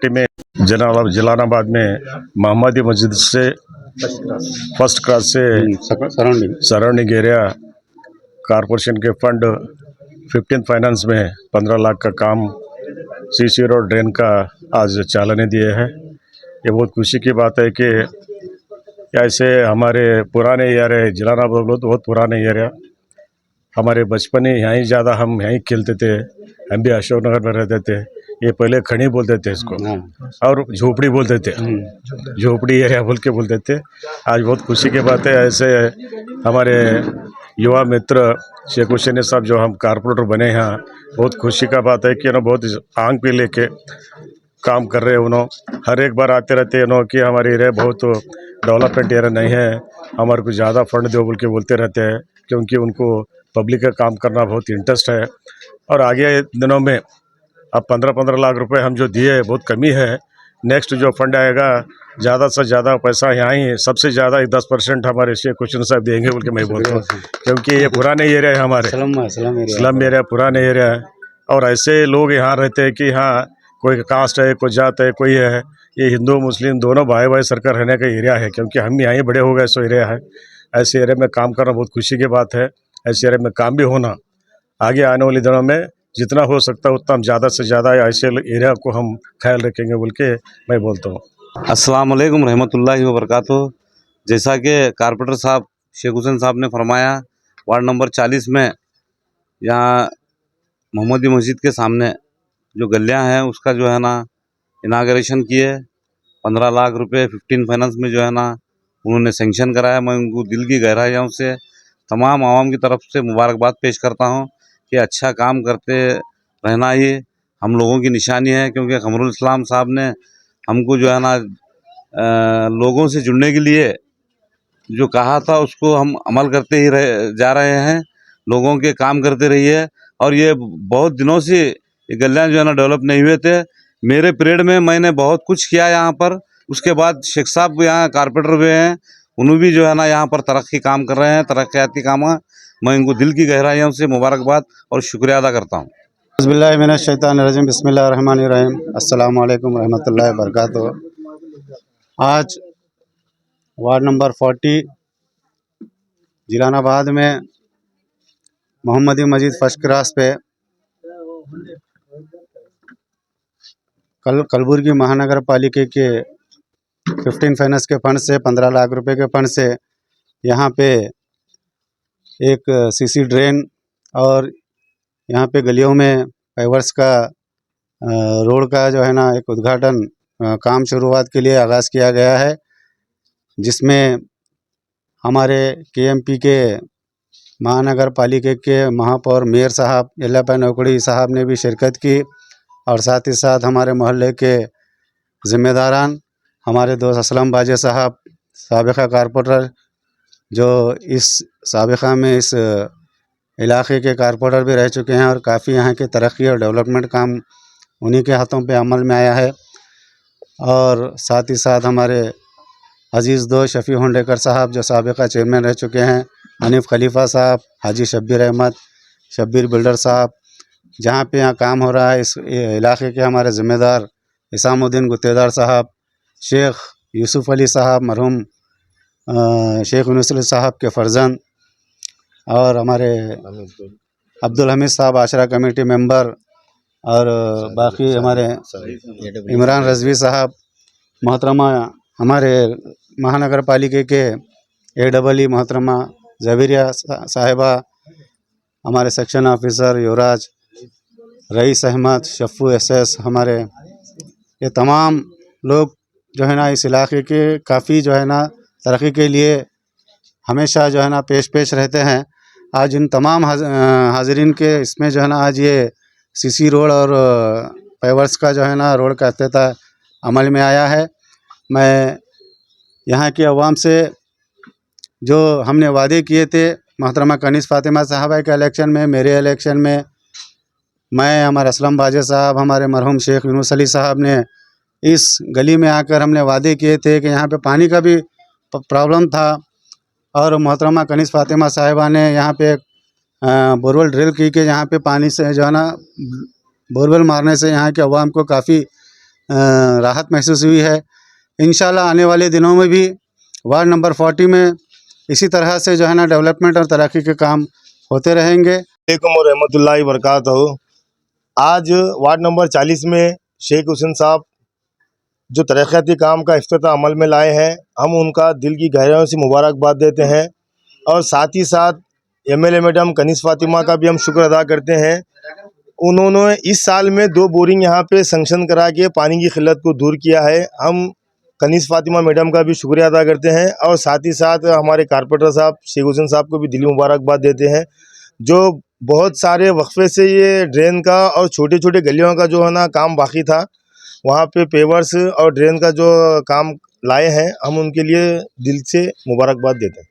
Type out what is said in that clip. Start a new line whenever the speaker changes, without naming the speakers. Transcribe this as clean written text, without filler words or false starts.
में जलालाबाद में मोहम्मदी मस्जिद से फर्स्ट क्लास से सराउंडिंग एरिया कारपोरेशन के फंड 15 फाइनेंस में 15 लाख का काम सीसी रोड ड्रेन का आज चालने दिए हैं। ये बहुत खुशी की बात है कि ऐसे हमारे पुराने एरिया जलालाबाद बहुत पुराने एरिया, हमारे बचपन ही यहीं ज़्यादा हम यहीं खेलते थे। हम भी अशोक नगर में रहते थे। ये पहले खड़ी बोलते थे इसको और झोपड़ी बोलते थे, झोपड़ी एरिया बोल के बोलते थे। आज बहुत खुशी की बात है, ऐसे हमारे युवा मित्र शेख हुसैन साहब जो हम कारपोरेटर बने हैं, बहुत खुशी का बात है कि बहुत आंग पे लेके काम कर रहे हैं। उन्होंने हर एक बार आते रहते हैं कि हमारे एरिया बहुत डेवलपमेंट एरिया नहीं है, हमारे को ज़्यादा फंड दो बोल के बोलते रहते हैं, क्योंकि उनको पब्लिक का काम करना बहुत इंटरेस्ट है। और आगे दिनों में अब 15-15 लाख रुपए हम जो दिए बहुत कमी है। नेक्स्ट जो फंड आएगा ज़्यादा से ज़्यादा पैसा यहाँ ही सबसे ज़्यादा 10% हमारे शेख हुसैन साहब देंगे बोल के मैं बोलता हूँ, क्योंकि ये पुराने एरिया है, हमारे स्लम एरिया पुराने एरिया है। और ऐसे लोग यहाँ रहते हैं कि हाँ कोई कास्ट है, कोई जात है, कोई है, ये हिंदू मुस्लिम दोनों भाई भाई सरकार रहने का एरिया है, क्योंकि हम यहाँ बड़े हो गए सो एरिया है। ऐसे एरिया में काम करना बहुत खुशी की बात है। ऐसे एरिया में काम भी होना, आगे आने वाले दिनों में जितना हो सकता है उतना हम ज़्यादा से ज़्यादा ऐसे एरिया को हम ख्याल रखेंगे बोल के मैं बोलता हूँ।
अस्सलाम वालेकुम रहमतुल्लाहि व बरकातुहू। जैसा कि कारपोरेटर साहब शेख हुसैन साहब ने फरमाया, वार्ड नंबर 40 में यहाँ मोहम्मदी मस्जिद के सामने जो गलियाँ हैं उसका जो है ना इनाग्रेशन किए। 15 लाख रुपए 15 फाइनेंस में जो है ना उन्होंने सेंक्शन कराया। मैं उनको दिल की गहराइयों से तमाम आवाम की तरफ से मुबारकबाद पेश करता हूँ कि अच्छा काम करते रहना ही हम लोगों की निशानी है, क्योंकि कमरुल इस्लाम साहब ने हमको जो है ना लोगों से जुड़ने के लिए जो कहा था उसको हम अमल करते ही जा रहे हैं। लोगों के काम करते रहिए। और ये बहुत दिनों से ये गलियाँ जो है ना डेवलप नहीं हुए थे। मेरे पीरियड में मैंने बहुत कुछ किया यहाँ पर। उसके बाद शेख साहब यहाँ कारपोरेटर हुए हैं, उन्होंने भी जो है ना यहाँ पर तरक्की काम कर रहे हैं, तरक्याती काम। मैं इनको दिल की गहराइयों से मुबारकबाद और शुक्रिया अदा करता हूँ।
बिस्मिल्लाहिर्रहमानिर्रहीम, बिस्मिल्लाहिर्रहमानिर्रहीम, अस्सलाम वालेकुम रहमतुल्लाहि व बरकातुहू। आज वार्ड नंबर 40 जलालाबाद में मोहम्मदी मस्जिद फर्स्ट क्लास पे कलबुर्गी महानगर पालिका के 15 फाइनेंस के फंड से 15 लाख रुपए के फंड से यहाँ पे एक सीसी ड्रेन और यहाँ पे गलियों में पेवर्स का रोड का जो है ना एक उद्घाटन काम शुरुआत के लिए आगाज़ किया गया है, जिसमें हमारे केएमपी के महानगर पालिका के महापौर मेयर साहब यल्लापा नौकड़ी साहब ने भी शिरकत की। और साथ ही साथ हमारे मोहल्ले के ज़िम्मेदारान हमारे दोस्त असलम बाजे साहब, साबिक़ा कारपोरेटर, जो इस साबिक़ा में इस इलाके के कारपोरेटर भी रह चुके हैं, और काफ़ी यहाँ के तरक्की और डेवलपमेंट काम उन्हीं के हाथों पे अमल में आया है। और साथ ही साथ हमारे अजीज़ दोस्त शफ़ी होंडेकर साहब जो साबिक़ा चेयरमैन रह चुके हैं, हनीफ़ खलीफ़ा साहब, हाजी शब्बीर अहमद, शब्बीर बिल्डर साहब, जहाँ पे यहाँ काम हो रहा है इस इलाके के हमारे ज़िम्मेदार इसामुद्दीन गुत्तेदार साहब, शेख यूसुफ़ अली साहब, मरहूम शेख यूनुस अली साहब के फ़र्जंद, और हमारे अब्दुल हमीद साहब आशरा कमेटी मेंबर, और बाकी हमारे इमरान रज़वी साहब, मोहतरमा हमारे महानगर पालिका के AEE मोहतरमा ज़बीरिया साहिबा, हमारे सेक्शन ऑफिसर युवराज, रईस अहमद, शफ़ू SS, हमारे ये तमाम लोग जो है ना इस इलाके के काफ़ी जो है ना तरक्की के लिए हमेशा जो है ना पेश रहते हैं। आज इन तमाम हाज़रीन के इसमें जो है ना आज ये सीसी रोड और पेवर्स का जो है ना रोड का अफ्ताह अमल में आया है। मैं यहाँ की अवाम से जो हमने वादे किए थे मोहतरमा कनीज़ फ़ातिमा साहबा के इलेक्शन में, मेरे इलेक्शन में, मैं, हमारे असलम बाजे साहब, हमारे मरहूम शेख यूनुस अली साहब ने इस गली में आकर हमने वादे किए थे कि यहाँ पे पानी का भी प्रॉब्लम था, और मोहतरमा कनीज़ फ़ातिमा साहिबा ने यहाँ पे बोरवेल ड्रिल की कि यहाँ पे पानी से जो है ना बोरवेल मारने से यहाँ के अवाम को काफ़ी राहत महसूस हुई है। इंशाल्लाह आने वाले दिनों में भी वार्ड नंबर 40 में इसी तरह से जो है ना डेवलपमेंट और तरक्की के काम होते रहेंगे।
अलैकुम व रहमतुल्लाहि व बरकातहू। आज वार्ड नंबर 40 में शेख हुसैन साहब जो तरक्याती काम का इफ्तिताह अमल में लाए हैं, हम उनका दिल की गहराइयों से मुबारकबाद देते हैं और साथ ही साथ एमएलए मैडम कनीज़ फातिमा का भी हम शुक्र अदा करते हैं। उन्होंने इस साल में 2 बोरिंग यहाँ पे संक्शन करा के पानी की किल्लत को दूर किया है। हम कनीज़ फातिमा मैडम का भी शुक्रिया अदा करते हैं और साथ ही साथ हमारे कारपोरेटर साहब शेख हुसैन साहब को भी दिली मुबारकबाद देते हैं, जो बहुत सारे वक्फे से ये ड्रेन का और छोटे छोटे गलियों का जो है ना काम बाकी था, वहाँ पे पेवर्स और ड्रेन का जो काम लाए हैं, हम उनके लिए दिल से मुबारकबाद देते हैं।